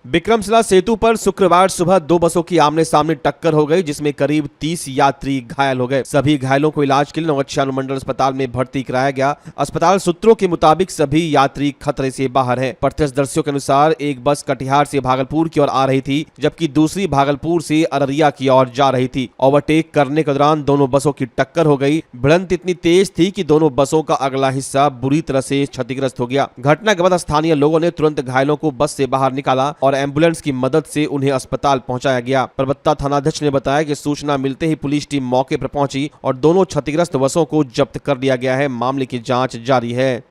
विक्रमशिला सेतु पर शुक्रवार सुबह दो बसों की आमने सामने टक्कर हो गई, जिसमें करीब 30 यात्री घायल हो गए। सभी घायलों को इलाज के लिए नौगछिया अनुमंडल अस्पताल में भर्ती कराया गया। अस्पताल सूत्रों के मुताबिक सभी यात्री खतरे से बाहर हैं। प्रत्यक्षदर्शियों के अनुसार एक बस कटिहार से भागलपुर की ओर आ रही थी, जबकि दूसरी भागलपुर से अररिया की ओर जा रही थी। ओवरटेक करने के दौरान दोनों बसों की टक्कर हो गई। भिड़ंत इतनी तेज थी कि दोनों बसों का अगला हिस्सा बुरी तरह से क्षतिग्रस्त हो गया। घटना के बाद स्थानीय लोगों ने तुरंत घायलों को बस से बाहर निकाला और एम्बुलेंस की मदद से उन्हें अस्पताल पहुंचाया गया। परबत्ता थानाध्यक्ष ने बताया कि सूचना मिलते ही पुलिस टीम मौके पर पहुंची और दोनों क्षतिग्रस्त बसों को जब्त कर लिया गया है। मामले की जांच जारी है।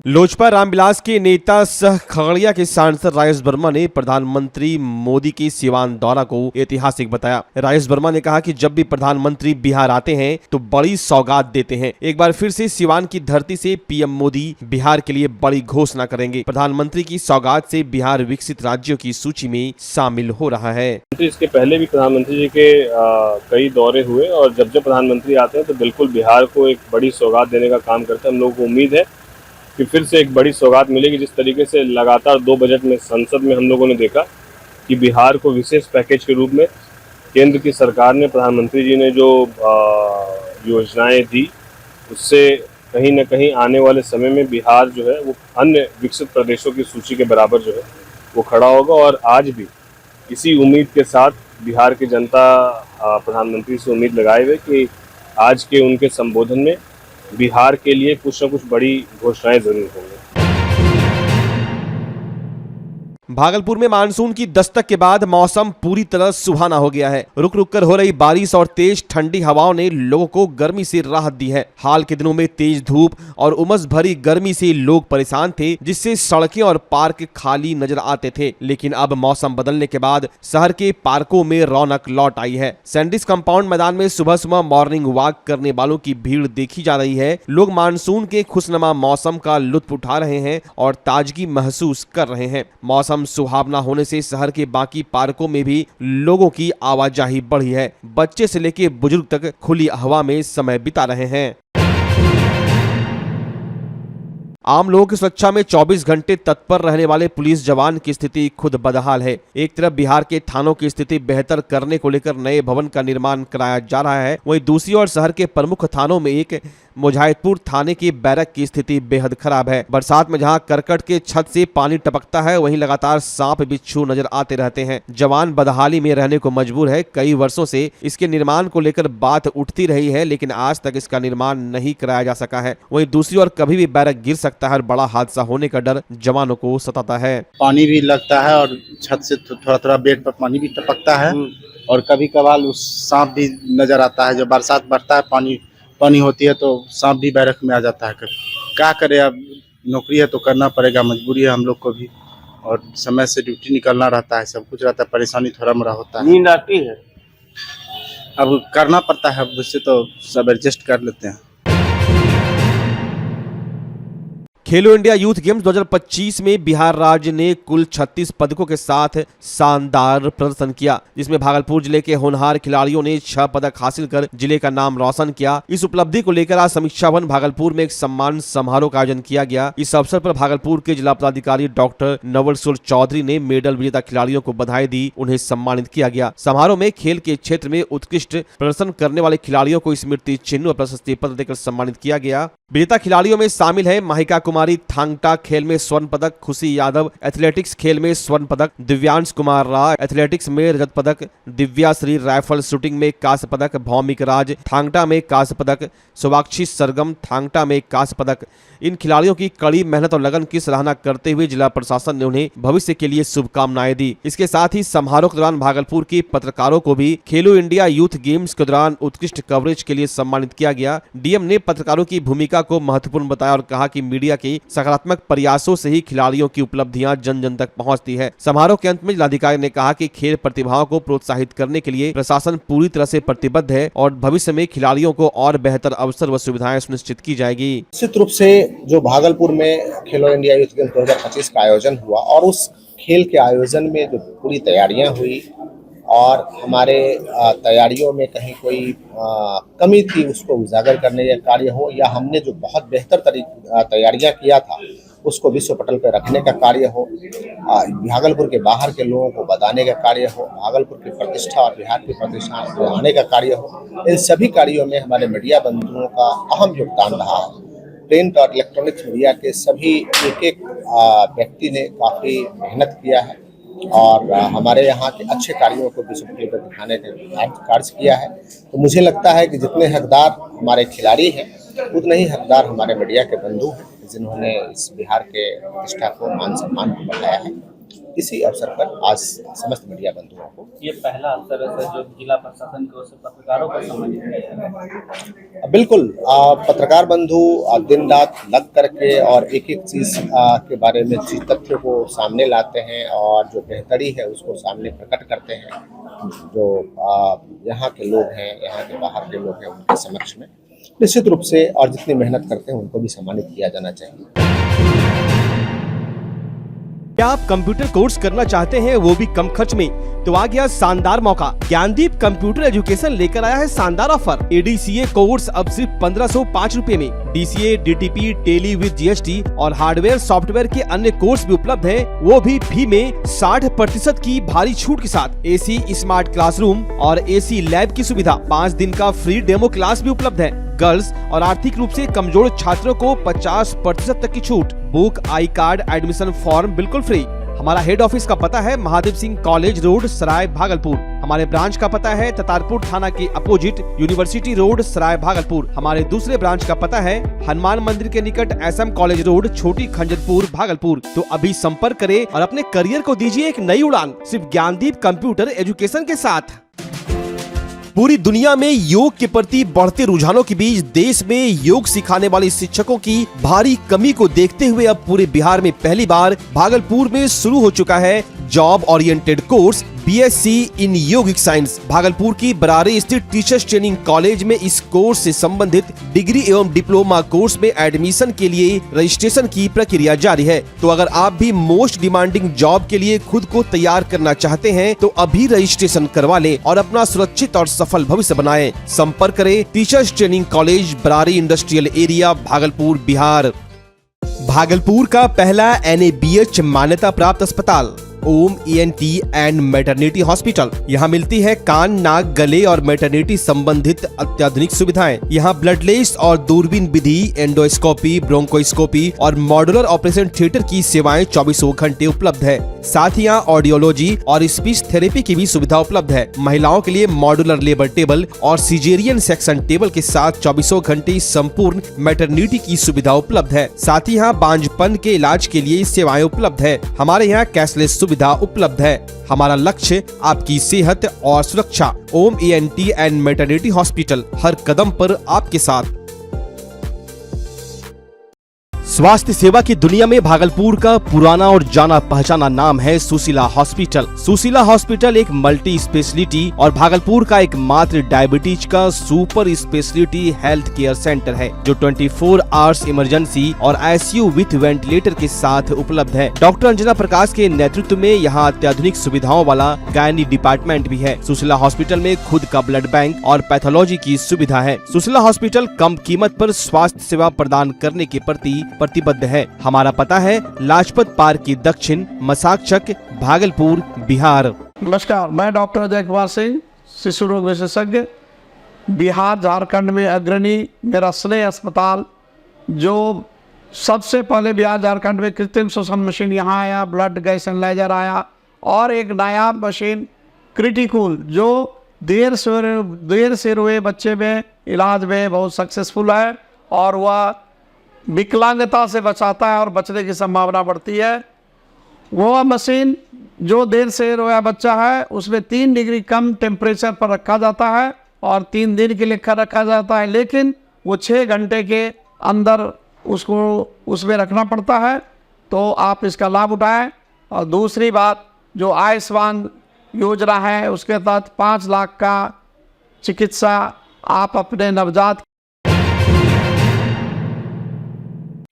लोजपा रामविलास के नेता सह खगड़िया के सांसद राजेश वर्मा ने प्रधानमंत्री मोदी की सिवान दौरा को ऐतिहासिक बताया। राजेश वर्मा ने कहा कि जब भी प्रधानमंत्री बिहार आते हैं तो बड़ी सौगात देते हैं। एक बार फिर से सिवान की धरती से पीएम मोदी बिहार के लिए बड़ी घोषणा करेंगे। प्रधानमंत्री की सौगात से बिहार विकसित राज्यों की सूची में शामिल हो रहा है। इसके पहले भी प्रधानमंत्री जी के कई दौरे हुए और जब जब प्रधानमंत्री आते हैं तो बिल्कुल बिहार को एक बड़ी सौगात देने का काम करते हैं। हम लोगों को उम्मीद है कि फिर से एक बड़ी सौगात मिलेगी। जिस तरीके से लगातार 2 बजट में संसद में हम लोगों ने देखा कि बिहार को विशेष पैकेज के रूप में केंद्र की सरकार ने, प्रधानमंत्री जी ने जो योजनाएं दी, उससे कहीं न कहीं आने वाले समय में बिहार जो है वो अन्य विकसित प्रदेशों की सूची के बराबर जो है वो खड़ा होगा। और आज भी इसी उम्मीद के साथ बिहार की जनता प्रधानमंत्री से उम्मीद लगाए हुए कि आज के उनके संबोधन में बिहार के लिए कुछ न कुछ बड़ी घोषणाएं जरूर होंगी। भागलपुर में मानसून की दस्तक के बाद मौसम पूरी तरह सुहाना हो गया है। रुक रुक कर हो रही बारिश और तेज ठंडी हवाओं ने लोगों को गर्मी से राहत दी है। हाल के दिनों में तेज धूप और उमस भरी गर्मी से लोग परेशान थे, जिससे सड़कें और पार्क खाली नजर आते थे। लेकिन अब मौसम बदलने के बाद शहर के पार्कों में रौनक लौट आई है। सैंडिस कंपाउंड मैदान में सुबह सुबह मॉर्निंग वॉक करने वालों की भीड़ देखी जा रही है। लोग मानसून के खुशनुमा मौसम का लुत्फ उठा रहे हैं और ताजगी महसूस कर रहे हैं। मौसम सुहावना होने से शहर के बाकी पार्कों में भी लोगों की आवाजाही बढ़ी है। बच्चे से लेकर बुजुर्ग तक खुली हवा में समय बिता रहे हैं। आम लोगों की सुरक्षा में 24 घंटे तत्पर रहने वाले पुलिस जवान की स्थिति खुद बदहाल है। एक तरफ बिहार के थानों की स्थिति बेहतर करने को लेकर नए भवन का निर्माण कराया जा रहा है, वहीं दूसरी ओर शहर के प्रमुख थानों में एक मुजाहिदपुर थाने की बैरक की स्थिति बेहद खराब है। बरसात में जहां करकट के छत से पानी टपकता है, वहीं लगातार सांप बिच्छू नजर आते रहते हैं। जवान बदहाली में रहने को मजबूर है। कई वर्षों से इसके निर्माण को लेकर बात उठती रही है, लेकिन आज तक इसका निर्माण नहीं कराया जा सका है। वहीं दूसरी ओर कभी भी बैरक गिर सकता है और बड़ा हादसा होने का डर जवानों को सताता है। पानी भी लगता है और छत से थोड़ा थोड़ा बेड पर पानी भी टपकता है और कभी कभार उस सांप भी नजर आता है। जब बरसात बढ़ता है, पानी होती है तो सांप भी बैरक में आ जाता है। क्या करे, अब नौकरी है तो करना पड़ेगा, मजबूरी है हम लोग को भी, और समय से ड्यूटी निकलना रहता है, सब कुछ रहता है, परेशानी थोड़ा मोड़ा होता है, नींद आती है, अब करना पड़ता है, अब उससे तो सब एडजस्ट कर लेते हैं। खेलो इंडिया यूथ गेम्स 2025 में बिहार राज्य ने कुल 36 पदकों के साथ शानदार प्रदर्शन किया, जिसमें भागलपुर जिले के होनहार खिलाड़ियों ने 6 पदक हासिल कर जिले का नाम रोशन किया। इस उपलब्धि को लेकर आज समीक्षा भवन भागलपुर में एक सम्मान समारोह का आयोजन किया गया। इस अवसर पर भागलपुर के जिला पदाधिकारी डॉक्टर नवलसुर चौधरी ने मेडल विजेता खिलाड़ियों को बधाई दी, उन्हें सम्मानित किया गया। समारोह में खेल के क्षेत्र में उत्कृष्ट प्रदर्शन करने वाले खिलाड़ियों को स्मृति चिन्ह और प्रशस्ति पत्र देकर सम्मानित किया गया। विजेता खिलाड़ियों में शामिल है महिका कुमारी थांगटा खेल में स्वर्ण पदक, खुशी यादव एथलेटिक्स खेल में स्वर्ण पदक, दिव्यांश कुमार राय एथलेटिक्स में रजत पदक, दिव्या श्री राइफल शूटिंग में कांस्य पदक, भौमिक राज थांगटा में कांस्य पदक, सोवाक्षी सरगम थांगटा में कांस्य पदक। इन खिलाड़ियों की कड़ी मेहनत और लगन की सराहना करते हुए जिला प्रशासन ने उन्हें भविष्य के लिए शुभकामनाएं दी। इसके साथ ही समारोह के दौरान भागलपुर के पत्रकारों को भी खेलो इंडिया यूथ गेम्स के दौरान उत्कृष्ट कवरेज के लिए सम्मानित किया गया। डीएम ने पत्रकारों की भूमिका को महत्वपूर्ण बताया और कहा कि मीडिया के सकारात्मक प्रयासों से ही खिलाड़ियों की उपलब्धियां जन जन तक पहुंचती है। समारोह के अंत में जिलाधिकारी ने कहा कि खेल प्रतिभाओं को प्रोत्साहित करने के लिए प्रशासन पूरी तरह से प्रतिबद्ध है और भविष्य में खिलाड़ियों को और बेहतर अवसर व सुविधाएं सुनिश्चित की जाएगी। निश्चित रूप से जो भागलपुर में खेलो इंडिया यूथ गेम्स 2025 का आयोजन हुआ और उस खेल के आयोजन में जो पूरी तैयारियां हुई और हमारे तैयारियों में कहीं कोई कमी थी उसको उजागर करने का कार्य हो, या हमने जो बहुत बेहतर तैयारियां किया था उसको विश्व पटल पर रखने का कार्य हो, भागलपुर के बाहर के लोगों को बताने का कार्य हो, भागलपुर की प्रतिष्ठा और बिहार की प्रतिष्ठा बढ़ाने का कार्य हो, इन सभी कार्यों में हमारे मीडिया बंधुओं का अहम योगदान रहा है। प्रिंट और इलेक्ट्रॉनिक्स मीडिया के सभी एक व्यक्ति ने काफ़ी मेहनत किया है और हमारे यहाँ के अच्छे कार्यों को विश्व पटल पर दिखाने का कार्य किया है। तो मुझे लगता है कि जितने हकदार हमारे खिलाड़ी हैं, उतने ही हकदार हमारे मीडिया के बंधु हैं, जिन्होंने इस बिहार के प्रतिष्ठा को, मान सम्मान को बढ़ाया है। इसी अवसर पर आज समस्त मीडिया बंधुओं को ये पहला अवसर है जो जिला प्रशासन की ओर से पत्रकारों को सम्मानित किया जा रहा है। बिल्कुल, पत्रकार बंधु दिन रात लग करके और एक एक चीज़ के बारे में तथ्य को सामने लाते हैं और जो बेहतरी है उसको सामने प्रकट करते हैं। जो यहाँ के लोग हैं, यहाँ के बाहर के लोग हैं, उनके समक्ष में निश्चित रूप से और जितनी मेहनत करते हैं उनको भी सम्मानित किया जाना चाहिए। क्या आप कंप्यूटर कोर्स करना चाहते हैं, वो भी कम खर्च में? तो आ गया शानदार मौका। ज्ञानदीप कंप्यूटर एजुकेशन लेकर आया है शानदार ऑफर। ADCA कोर्स अब सिर्फ 1505 रुपए में। DCA, DTP, Tally with GST और हार्डवेयर सॉफ्टवेयर के अन्य कोर्स भी उपलब्ध हैं, वो भी फी में 60% की भारी छूट के साथ। AC स्मार्ट क्लासरूम और AC लैब की सुविधा, 5 दिन का फ्री डेमो क्लास भी उपलब्ध है। गर्ल्स और आर्थिक रूप से कमजोर छात्रों को 50% तक की छूट। Book, I card, admission form बिल्कुल फ्री। हमारा हेड ऑफिस का पता है महादेव सिंह कॉलेज रोड, सराय भागलपुर। हमारे ब्रांच का पता है ततारपुर थाना के अपोजिट यूनिवर्सिटी रोड, सराय भागलपुर। हमारे दूसरे ब्रांच का पता है हनुमान मंदिर के निकट SM कॉलेज रोड, छोटी खंजरपुर, भागलपुर। तो अभी संपर्क करें और अपने करियर को दीजिए एक नई उड़ान, सिर्फ ज्ञानदीप कंप्यूटर एजुकेशन के साथ। पूरी दुनिया में योग के प्रति बढ़ते रुझानों के बीच देश में योग सिखाने वाले शिक्षकों की भारी कमी को देखते हुए अब पूरे बिहार में पहली बार भागलपुर में शुरू हो चुका है जॉब ओरिएंटेड कोर्स BSc इन योगिक साइंस। भागलपुर की बरारी स्थित टीचर्स ट्रेनिंग कॉलेज में इस कोर्स से संबंधित डिग्री एवं डिप्लोमा कोर्स में एडमिशन के लिए रजिस्ट्रेशन की प्रक्रिया जारी है। तो अगर आप भी मोस्ट डिमांडिंग जॉब के लिए खुद को तैयार करना चाहते हैं तो अभी रजिस्ट्रेशन करवा लें और अपना सुरक्षित और सफल भविष्य बनाएं। संपर्क करें teachers training college, Barari industrial area, Bhagalpur, Bihar. Bhagalpur का पहला NABH मान्यता प्राप्त अस्पताल ओम ENT एंड मैटरनिटी हॉस्पिटल। यहाँ मिलती है कान, नाक, गले और मैटरनिटी संबंधित अत्याधुनिक सुविधाएं। यहाँ ब्लडलेस और दूरबीन विधि, एंडोस्कोपी, ब्रोंकोस्कोपी और मॉड्यूलर ऑपरेशन थिएटर की सेवाएं 24 घंटे उपलब्ध है। साथ ही यहाँ ऑडियोलॉजी और स्पीच थेरेपी की भी सुविधा उपलब्ध है। महिलाओं के लिए मॉड्यूलर लेबर टेबल और सिजेरियन सेक्शन टेबल के साथ 24 घंटे संपूर्ण मैटरनिटी की सुविधा उपलब्ध है। साथ ही यहाँ बांझपन के इलाज के लिए सेवाएं उपलब्ध है। हमारे यहाँ कैशलेस सुविधा उपलब्ध है। हमारा लक्ष्य आपकी सेहत और सुरक्षा। ओम ENT एंड मैटरनिटी हॉस्पिटल, हर कदम पर आपके साथ। स्वास्थ्य सेवा की दुनिया में भागलपुर का पुराना और जाना पहचाना नाम है सुशीला हॉस्पिटल। सुशीला हॉस्पिटल एक मल्टी स्पेशलिटी और भागलपुर का एकमात्र डायबिटीज का super speciality health care centre है, जो 24 आवर्स इमरजेंसी और ICU विथ वेंटिलेटर के साथ उपलब्ध है। डॉक्टर अंजना प्रकाश के नेतृत्व में यहाँ अत्याधुनिक सुविधाओं वाला गायनी डिपार्टमेंट भी है। सुशीला हॉस्पिटल में खुद का ब्लड बैंक और पैथोलॉजी की सुविधा है। सुशीला हॉस्पिटल कम कीमत पर स्वास्थ्य सेवा प्रदान करने के प्रति प्रतिबद्ध है। हमारा पता है लाजपत पार्क की दक्षिण, मसाकचक, भागलपुर, बिहार। नमस्कार, मैं डॉक्टर अजय कुमार सिंह, शिशु रोग विशेषज्ञ, बिहार झारखंड में अग्रणी। मेरा स्नेह अस्पताल जो सबसे पहले बिहार झारखंड में कृत्रिम श्वसन मशीन यहाँ आया, ब्लड गैस एनालाइजर आया और एक नया मशीन क्रिटिकल जो देर से रोए बच्चे में इलाज में बहुत सक्सेसफुल है और वह विकलांगता से बचाता है और बचने की संभावना बढ़ती है। वो मशीन जो देर से रोया बच्चा है उसमें 3 डिग्री कम टेम्परेचर पर रखा जाता है और 3 दिन के लिए रखा जाता है, लेकिन वो 6 घंटे के अंदर उसको उसमें रखना पड़ता है। तो आप इसका लाभ उठाएं। और दूसरी बात, जो आयुष्मान योजना है उसके तहत 5 लाख का चिकित्सा आप अपने नवजात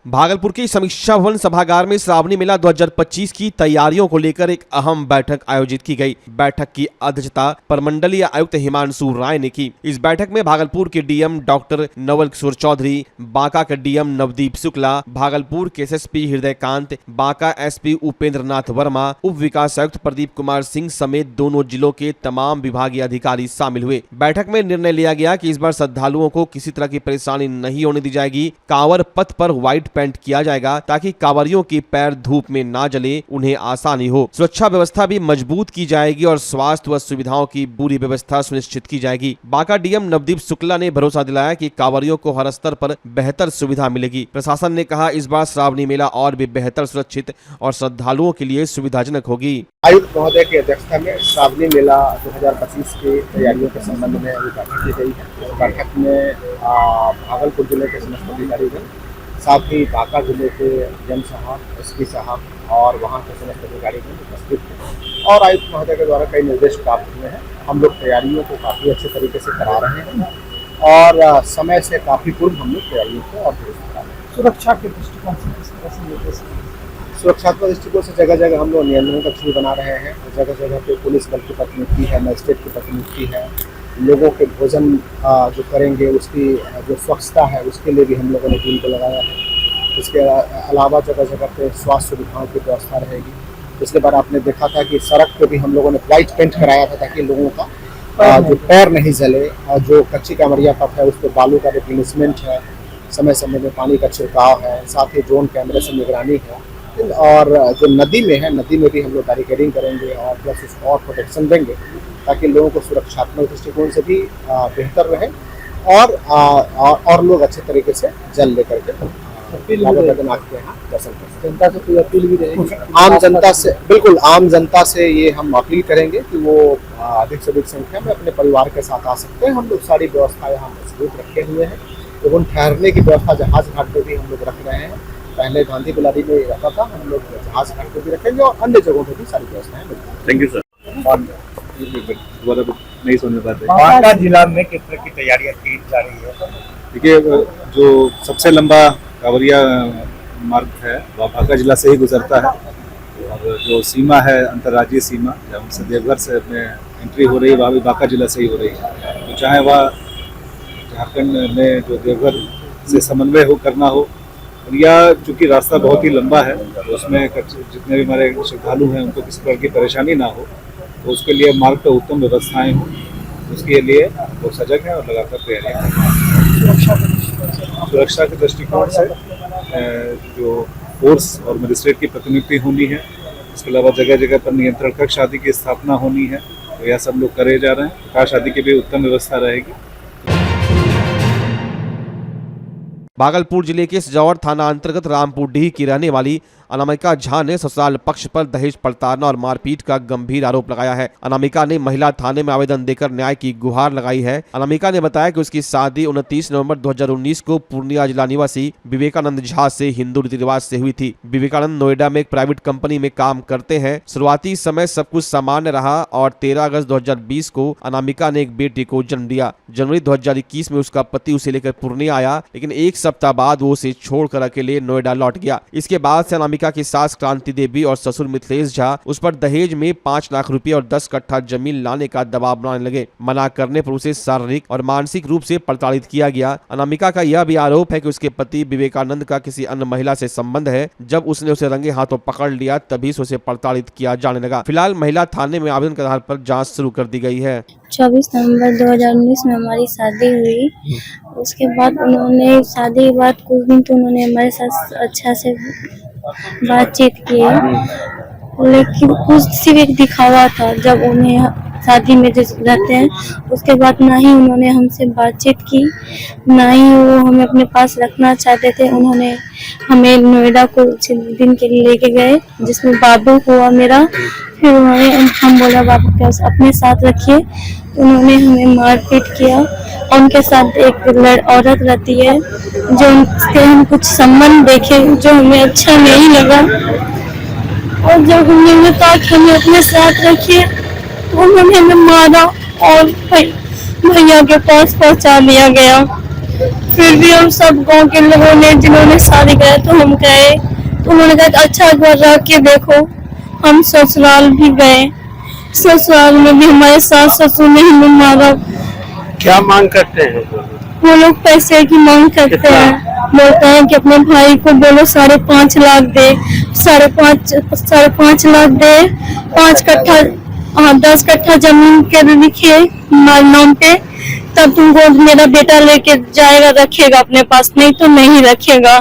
भागलपुर के समीक्षा भवन सभागार में श्रावणी मेला 2025 की तैयारियों को लेकर एक अहम बैठक आयोजित की गई। बैठक की अध्यक्षता प्रमंडलीय आयुक्त हिमांशु राय ने की। इस बैठक में भागलपुर के डीएम डॉक्टर नवल किशोर चौधरी, बांका के डीएम नवदीप शुक्ला, भागलपुर के एसएसपी हृदयकांत, बांका एसपी उपेंद्र नाथ वर्मा, उप विकास आयुक्त प्रदीप कुमार सिंह समेत दोनों जिलों के तमाम विभागीय अधिकारी शामिल हुए। बैठक में निर्णय लिया गया कि इस बार श्रद्धालुओं को किसी तरह की परेशानी नहीं होने दी जाएगी। कांवर पथ पर व्हाइट पेंट किया जाएगा ताकि कांवरियों की पैर धूप में ना जले, उन्हें आसानी हो। सुरक्षा व्यवस्था भी मजबूत की जाएगी और स्वास्थ्य व सुविधाओं की पूरी व्यवस्था सुनिश्चित की जाएगी। बांका डीएम नवदीप शुक्ला ने भरोसा दिलाया कि कांवरियों को हर स्तर पर बेहतर सुविधा मिलेगी। प्रशासन ने कहा इस बार श्रावणी मेला और भी बेहतर सुरक्षित और श्रद्धालुओं के लिए सुविधाजनक होगी। आयुक्त महोदय की अध्यक्षता में श्रावणी मेला 2025 की तैयारियों के संबंध में अभी बैठक की गई है। बैठक में भागलपुर जिले के समस्त अधिकारीगण, साथ ही बांका जिले के जन साहब, एसपी साहब और वहाँ के समस्त अधिकारीगण उपस्थित हैं और आयुक्त महोदय के द्वारा कई निर्देश प्राप्त हुए हैं। हम लोग तैयारियों को काफ़ी अच्छे तरीके से करा रहे हैं और समय से काफ़ी पूर्व हम लोग तैयारियों को और दुरुस्त करा रहे हैं। सुरक्षा के दृष्टिकोण से सुरक्षात्मक दृष्टिकोण से जगह जगह हम लोग नियंत्रण कक्ष बना रहे हैं। जगह जगह पे पुलिस बल की प्रतिनियुक्ति है, मजिस्ट्रेट की प्रतिनियुक्ति है। लोगों के भोजन जो करेंगे उसकी जो स्वच्छता है उसके लिए भी हम लोगों ने टीम को लगाया है। इसके अलावा जगह जगह पे स्वास्थ्य सुविधाओं की व्यवस्था रहेगी। पिछले बार आपने देखा था कि सड़क पे भी हम लोगों ने व्हाइट पेंट कराया था ताकि लोगों का जो पैर नहीं जले। और जो कच्ची कांवरिया पथ है उस पर बालू का रिप्लेसमेंट है, समय समय में पानी का छिड़काव है, साथ ही ड्रोन कैमरे से निगरानी है। और जो नदी में है, नदी में भी हम लोग बैरिकेडिंग करेंगे और प्लस उसको और प्रोटेक्शन देंगे ताकि लोगों को सुरक्षात्मक दृष्टिकोण से भी बेहतर रहे और लोग अच्छे तरीके से जल लेकर के बाबा बैद्यनाथ के यहाँ दर्शन कर सकें। जनता से कोई अपील भी रहेगी? आम जनता से, बिल्कुल आम जनता से ये हम अपील करेंगे कि वो अधिक से अधिक संख्या में अपने परिवार के साथ आ सकते हैं। हम लोग सारी व्यवस्था यहाँ मजबूत रखे हुए हैं। तो उन ठहरने की व्यवस्था जहाज घाट पर भी हम लोग रख रहे हैं। पहले गांधी बिलारी में रखा था, हम लोग जहाज घाट पर भी रखेंगे और अन्य जगहों पर भी सारी व्यवस्थाएं मिलेंगी। Thank you sir. नहीं सुनने पाते। बांका जिला में किस तरह की तैयारियां की जा रही है? देखिए, जो सबसे लंबा कांवरिया मार्ग है वह बांका जिला से ही गुजरता है और जो सीमा है अंतर्राज्यीय सीमा, जब हमसे देवघर से अपने एंट्री हो रही है वह भी बांका जिला से ही हो रही है। तो चाहे वह झारखंड में जो देवघर से समन्वय हो करना हो या चूँकि रास्ता बहुत ही लंबा है तो उसमें जितने भी हमारे श्रद्धालु हैं उनको किसी प्रकार की परेशानी ना हो, तो उसके लिए मार्ग पर उत्तम व्यवस्थाएं हों, उसके लिए वो सजग हैं और लगातार तैयारियां कर रहे हैं। सुरक्षा के दृष्टिकोण से जो फोर्स और मजिस्ट्रेट की प्रतिनियुक्ति होनी है, इसके अलावा जगह जगह पर नियंत्रण कक्ष आदि की स्थापना होनी है, तो यह सब लोग करे जा रहे हैं। प्रकाश आदि की भी उत्तम व्यवस्था रहेगी। भागलपुर जिले के सजावट थाना अंतर्गत रामपुर डीह की रहने वाली अनामिका झा ने ससुराल पक्ष पर दहेज प्रताड़ना और मारपीट का गंभीर आरोप लगाया है। अनामिका ने महिला थाने में आवेदन देकर न्याय की गुहार लगाई है। अनामिका ने बताया कि उसकी शादी 29 नवंबर 2019 को पूर्णिया जिला निवासी विवेकानंद झा से हिंदू रीति रिवाज से हुई थी। विवेकानंद नोएडा में एक प्राइवेट कंपनी में काम करते हैं। शुरुआती समय सब कुछ सामान्य रहा और 13 अगस्त 2020 को अनामिका ने एक बेटी को जन्म दिया। जनवरी 2021 में उसका पति उसे लेकर पूर्णिया आया, लेकिन एक सप्ताह बाद वो उसे छोड़कर अकेले नोएडा लौट गया। इसके बाद से अनामिका की सास क्रांति देवी और ससुर मिथिलेश झा उस पर दहेज में 5 लाख रुपए और 10 कट्ठा जमीन लाने का दबाव बनाने लगे। मना करने पर उसे शारीरिक और मानसिक रूप से प्रताड़ित किया गया। अनामिका का यह भी आरोप है कि उसके पति विवेकानंद का किसी अन्य महिला से संबंध है। जब उसने उसे रंगे हाथों पकड़ लिया तभी से उसे प्रताड़ित किया जाने लगा। फिलहाल महिला थाने में आवेदन के आधार पर जाँच शुरू कर दी गई है। 24 नवंबर 2019 में हमारी शादी हुई। उसके बाद उन्होंने शादी के बाद कुछ दिन तो उन्होंने हमारे साथ अच्छा से बातचीत की, लेकिन कुछ सिर्फ एक दिखावा था। जब उन्हें शादी में जिस रहते हैं उसके बाद ना ही उन्होंने हमसे बातचीत की, ना ही वो हमें अपने पास रखना चाहते थे। उन्होंने हमें नोएडा को कुछ दिन के लिए लेके गए जिसमें बाबू हुआ मेरा। फिर उन्होंने हम बोला बाबू के अपने साथ रखिए, उन्होंने हमें मारपीट किया। और उनके साथ एक औरत रहती है जो उनसे हम कुछ संबंध देखे जो हमें अच्छा नहीं लगा, और जब उन्होंने कहा कि हमें अपने साथ रखिए तो उन्होंने हमें मारा और भैया के पास पहुंचा दिया गया। फिर भी हम सब गांव के लोगों ने जिन्होंने शादी कराया तो हम गए, तो उन्होंने कहा अच्छा घर रह के देखो। हम ससुराल भी गए, ससुराल में भी हमारे सास ससुर ने हमें मारा। क्या मांग करते हैं? वो लोग पैसे की मांग करते हैं, बोलते हैं कि अपने भाई को बोलो 5.5 लाख दे, 5.5 लाख दे, 5 कट्ठा 10 कट्ठा जमीन के लिखे हमारे नाम पे, तब तुमको मेरा बेटा लेके जाएगा, रखेगा अपने पास, नहीं तो नहीं रखेगा।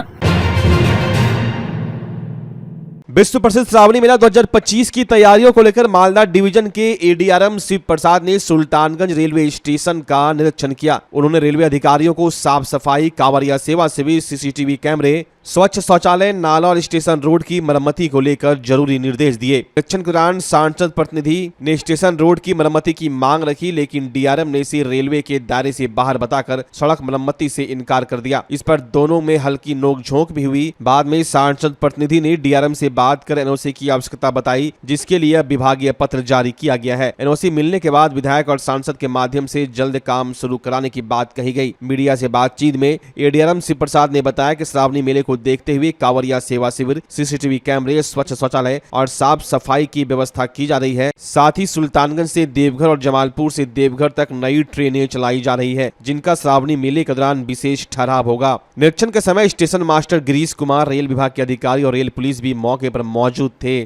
विश्व प्रसिद्ध श्रावणी मेला 2025 की तैयारियों को लेकर मालदा डिवीजन के एडीआरएम शिव प्रसाद ने सुल्तानगंज रेलवे स्टेशन का निरीक्षण किया। उन्होंने रेलवे अधिकारियों को साफ सफाई, कांवरिया सेवा शिविर, सीसीटीवी कैमरे, स्वच्छ शौचालय, नाला और स्टेशन रोड की मरम्मती को लेकर जरूरी निर्देश दिए। निरीक्षण के दौरान सांसद प्रतिनिधि ने स्टेशन रोड की मरम्मती की मांग रखी, लेकिन डीआरएम ने इसे रेलवे के दायरे से बाहर बताकर सड़क मरम्मती से इनकार कर दिया। इस पर दोनों में हल्की नोकझोंक भी हुई। बाद में सांसद प्रतिनिधि ने डीआरएम से बात कर एनओसी की आवश्यकता बताई, जिसके लिए विभागीय पत्र जारी किया गया है। एनओसी मिलने के बाद विधायक और सांसद के माध्यम से जल्द काम शुरू कराने की बात कही गई। मीडिया से बातचीत में एडीआरएम शिव प्रसाद ने बताया कि श्रावणी मेले को देखते हुए कांवरिया सेवा शिविर, सीसीटीवी कैमरे, स्वच्छ शौचालय और साफ सफाई की व्यवस्था की जा रही है। साथ ही सुल्तानगंज से देवघर और जमालपुर से देवघर तक नई ट्रेनें चलाई जा रही है, जिनका श्रावणी मेले के दौरान विशेष ठहराव होगा। निरीक्षण के समय station master Girish Kumar, rail विभाग के अधिकारी और रेल पुलिस भी मौके पर मौजूद थे।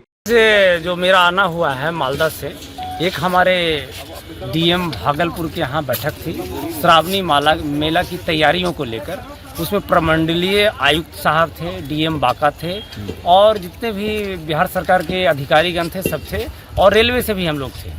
जो मेरा आना हुआ है मालदा से, एक हमारे डीएम भागलपुर के यहाँ बैठक थी श्रावणी मेला की तैयारियों को लेकर। उसमें प्रमंडलीय आयुक्त साहब थे, डीएम बांका थे और जितने भी बिहार सरकार के अधिकारीगण थे सब थे, और रेलवे से भी हम लोग थे,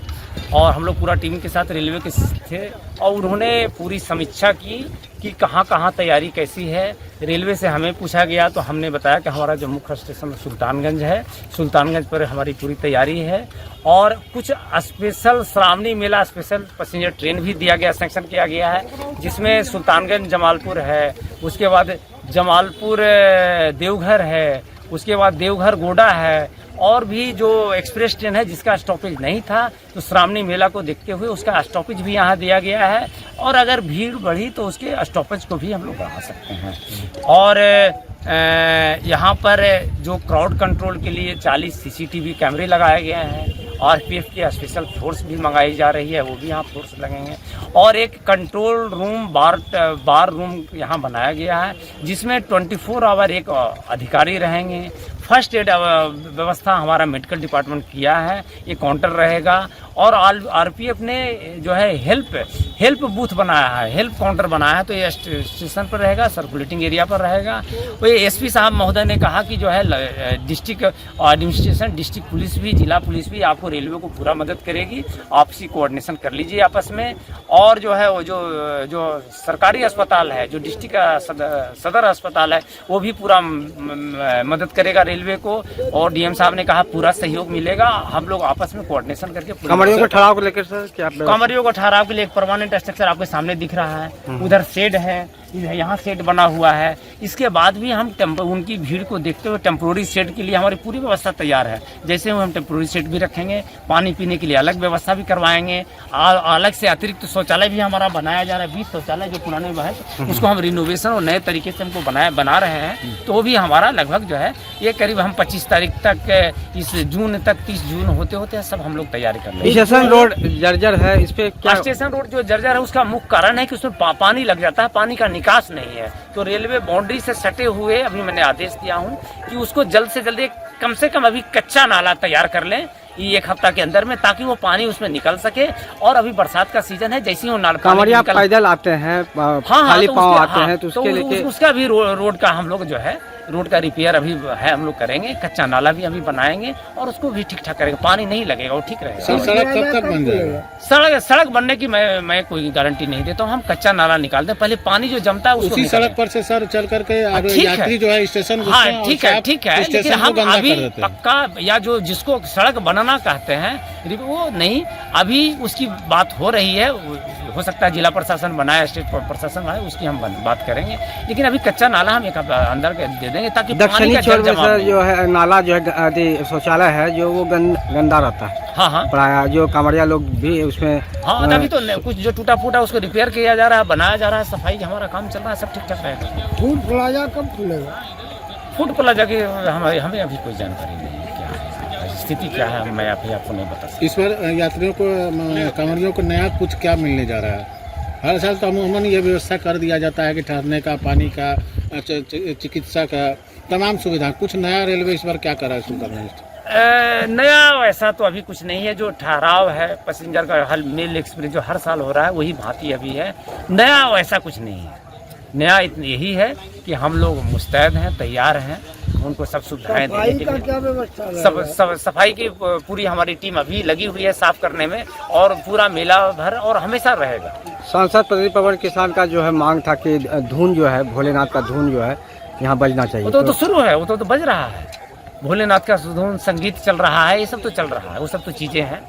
और हम लोग पूरा टीम के साथ रेलवे के थे। और उन्होंने पूरी समीक्षा की कि कहाँ कहाँ तैयारी कैसी है। रेलवे से हमें पूछा गया तो हमने बताया कि हमारा जो मुख्य स्टेशन सुल्तानगंज है, सुल्तानगंज पर हमारी पूरी तैयारी है, और कुछ स्पेशल श्रावणी मेला स्पेशल पैसेंजर ट्रेन भी दिया गया, सैंक्शन किया गया है, जिसमें सुल्तानगंज जमालपुर है, उसके बाद जमालपुर देवघर है, उसके बाद देवघर गोडा है, और भी जो एक्सप्रेस ट्रेन है जिसका स्टॉपेज नहीं था, तो श्रावणी मेला को देखते हुए उसका स्टॉपेज भी यहाँ दिया गया है, और अगर भीड़ बढ़ी तो उसके स्टॉपेज को भी हम लोग बढ़ा सकते हैं। और यहाँ पर जो क्राउड कंट्रोल के लिए 40 सीसीटीवी कैमरे लगाए गए हैं, आरपीएफ की स्पेशल फोर्स भी मंगाई जा रही है, वो भी यहाँ फोर्स लगेंगे, और एक कंट्रोल रूम बार रूम यहाँ बनाया गया है, जिसमें 24 आवर एक अधिकारी रहेंगे। फर्स्ट एड व्यवस्था हमारा मेडिकल डिपार्टमेंट किया है, ये काउंटर रहेगा, और आरपीएफ ने जो है हेल्प बूथ बनाया है, हेल्प काउंटर बनाया है, तो ये स्टेशन पर रहेगा, सर्कुलेटिंग एरिया पर रहेगा। तो ये एसपी साहब महोदय ने कहा कि जो है डिस्ट्रिक्ट एडमिनिस्ट्रेशन, डिस्ट्रिक्ट पुलिस भी, जिला पुलिस भी आपको रेलवे को पूरा मदद करेगी, आपसी कोऑर्डिनेशन कर लीजिए आपस में। और जो है वो जो सरकारी अस्पताल है, जो डिस्ट्रिक्ट का सदर अस्पताल है, वो भी पूरा मदद करेगा रेलवे को, और डीएम साहब ने कहा पूरा सहयोग मिलेगा, हम लोग आपस में कोऑर्डिनेशन करके। कांवरियों के ठहराव को लेकर सर क्या? कांवरियों को ठहराव के लिए एक परमानेंट स्ट्रक्चर आपके सामने दिख रहा है, उधर शेड है, यहाँ शेड बना हुआ है। इसके बाद भी हम उनकी भीड़ को देखते हुए टेम्पोररी शेड के लिए हमारी पूरी व्यवस्था तैयार है। जैसे हम टेम्पोररी शेड भी रखेंगे, पानी पीने के लिए अलग व्यवस्था भी करवाएंगे, अलग से अतिरिक्त शौचालय भी हमारा बनाया जा रहा है। 20 शौचालय जो पुराने है उसको हम रिनोवेशन और नए तरीके से हमको बना रहे हैं, तो वो भी हमारा लगभग जो है ये करीब हम 25 तारीख तक, इस जून तक, 30 जून होते सब हम लोग तैयारी कर लेंगे। स्टेशन रोड जर्जर है, इस पे क्या? स्टेशन रोड जो जर्जर है उसका मुख्य कारण है कि उसमें पानी लग जाता है, पानी का निकास नहीं है। तो रेलवे बाउंड्री से सटे हुए अभी मैंने आदेश दिया हूँ कि उसको जल्द से जल्द कम से कम अभी कच्चा नाला तैयार कर लें ये 1 हफ्ता के अंदर में, ताकि वो पानी उसमें निकल सके। और अभी बरसात का सीजन है, जैसे ही वो कांवरिया पैदल आते हैं, खाली पांव आते हैं, तो उसके लिए उसका भी रोड का हम लोग जो है रोड का रिपेयर अभी है, हम लोग करेंगे, कच्चा नाला भी अभी बनाएंगे और उसको भी ठीक ठाक करेंगे, पानी नहीं लगेगा, वो ठीक रहेगा। सड़क कब तक बन जाएगा? सड़क बनने की मैं कोई गारंटी नहीं देता हूँ। हम कच्चा नाला निकालते हैं, पहले पानी जो जमता है उसको उसी सड़क पर से सर चल करके यात्री जो है स्टेशन, हाँ ठीक है, लेकिन हम अभी पक्का या जो जिसको सड़क बनाना कहते हैं वो नहीं, अभी उसकी बात हो रही है। हो सकता है जिला प्रशासन बनाए, स्टेट प्रशासन बनाए, उसकी हम बात करेंगे, लेकिन अभी कच्चा नाला हम एक अंदर दे देंगे ताकि दक्षिणी छोर में सर जो है नाला जो है शौचालय है जो वो गंदा रहता है। हाँ हाँ प्राय जो कांवड़िया लोग भी उसमें हाँ, अभी तो कुछ जो टूटा फूटा उसको रिपेयर किया जा रहा है, बनाया जा रहा है, सफाई हमारा काम चल रहा है, सब ठीक ठाक रहेगा। फूड प्लाजा कब खुलेगा? फूड प्लाजा की हमें अभी कोई जानकारी नहीं है, क्या है स्थिति क्या है, मैं अभी आपको नहीं बता सकता। इस बार यात्रियों को, कांवड़ियों को नया कुछ क्या मिलने जा रहा है? हर साल तो अमूमन ये व्यवस्था कर दिया जाता है कि ठहरने का, पानी का, चिकित्सा का, तमाम सुविधा। कुछ नया रेलवे इस बार क्या कर रहा है शुरू करने? नया वैसा तो अभी कुछ नहीं है। जो ठहराव है पैसेंजर का, हर मेल एक्सप्रेस जो हर साल हो रहा है वही भांति अभी है। नया वैसा कुछ नहीं है। नया यही है कि हम लोग मुस्तैद हैं, तैयार हैं उनको सब सुविधाएं देने के लिए। क्या व्यवस्था? सब सफाई की पूरी हमारी टीम अभी लगी हुई है साफ करने में, और पूरा मेला भर और हमेशा रहेगा। सांसद प्रदीप पवन किसान का जो है मांग था कि धुन जो है, भोलेनाथ का धुन जो है यहाँ बजना चाहिए। वो तो शुरू है, वो तो बज रहा है। भोलेनाथ का धुन, संगीत चल रहा है, ये सब तो चल रहा है, वो सब तो चीजें हैं।